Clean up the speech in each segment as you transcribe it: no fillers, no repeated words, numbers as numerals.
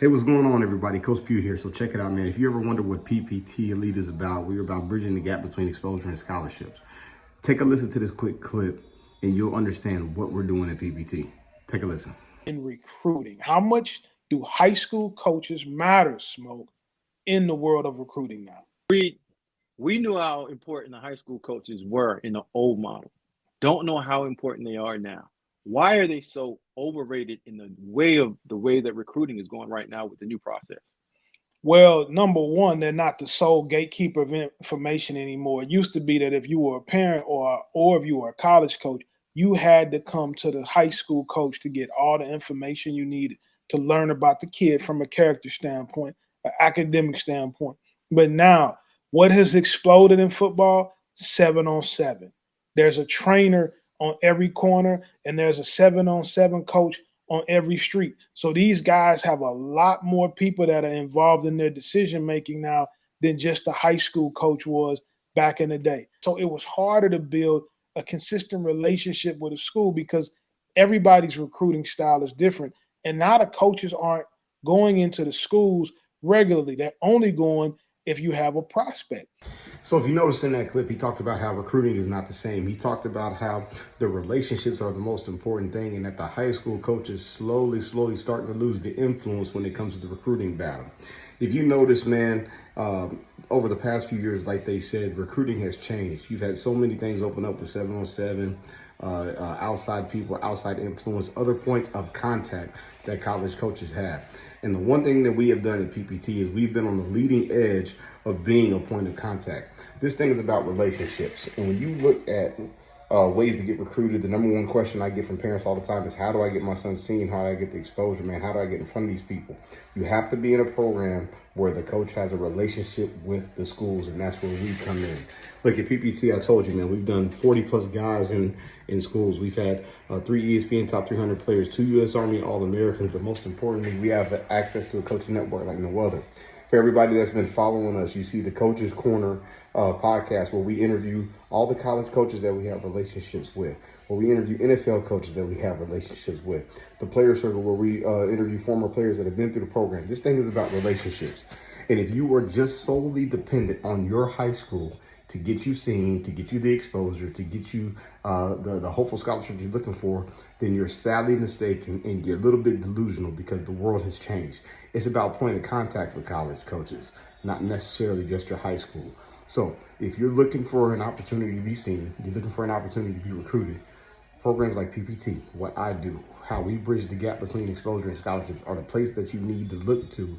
Hey, what's going on, everybody? Coach Pugh here. So check it out, man. If you ever wonder what PPT Elite is about, we're about bridging the gap between exposure and scholarships. Take a listen to this quick clip and you'll understand what we're doing at PPT. Take a listen. In recruiting, how much do high school coaches matter, Smoke, in the world of recruiting now? We knew how important the high school coaches were in the old model. Don't know how important they are now. Why are they so overrated in the way that recruiting is going right now with the new process? Well, number one, they're not the sole gatekeeper of information anymore. It used to be that if you were a parent or if you were a college coach, you had to come to the high school coach to get all the information you needed to learn about the kid from a character standpoint, an academic standpoint. But now, what has exploded in football? 7-on-7. There's a trainer on every corner, and there's a 7-on-7 coach on every street. So these guys have a lot more people that are involved in their decision making now than just the high school coach was back in the day. So it was harder to build a consistent relationship with a school because everybody's recruiting style is different. And now the coaches aren't going into the schools regularly. They're only going if you have a prospect. So if you notice in that clip, he talked about how recruiting is not the same. He talked about how the relationships are the most important thing and that the high school coaches slowly starting to lose the influence when it comes to the recruiting battle. If you notice, man, over the past few years, like they said, recruiting has changed. You've had so many things open up with 7-on-7, outside people, outside influence, other points of contact that college coaches have. And the one thing that we have done at PPT is we've been on the leading edge of being a point of contact. This thing is about relationships. And when you look at ways to get recruited, the number one question I get from parents all the time is, how do I get my son seen? How do I get the exposure, man? How do I get in front of these people? You have to be in a program where the coach has a relationship with the schools, and that's where we come in. Look, at PPT, I told you, man, we've done 40 plus guys in schools. We've had 3 ESPN top 300 players, 2 U.S. Army All-Americans, but most importantly, we have access to a coaching network like no other. For everybody that's been following us, you see the Coach's Corner podcast where we interview all the college coaches that we have relationships with, where we interview NFL coaches that we have relationships with, the player circle where we interview former players that have been through the program. This thing is about relationships. And if you were just solely dependent on your high school to get you seen, to get you the exposure, to get you the hopeful scholarship you're looking for, then you're sadly mistaken and you're a little bit delusional because the world has changed. It's about point of contact for college coaches, not necessarily just your high school. So if you're looking for an opportunity to be seen, you're looking for an opportunity to be recruited, programs like PPT, what I do, how we bridge the gap between exposure and scholarships are the place that you need to look to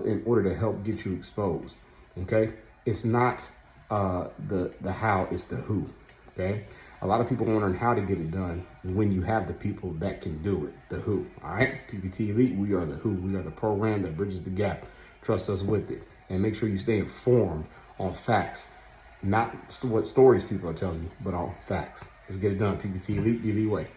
in order to help get you exposed, okay? It's not the how, it's the who, okay? A lot of people wondering how to get it done when you have the people that can do it, the who, all right? PPT Elite, we are the who. We are the program that bridges the gap. Trust us with it. And make sure you stay informed on facts, not what stories people are telling you, but on facts. Let's get it done. PPT Elite, the Elite way.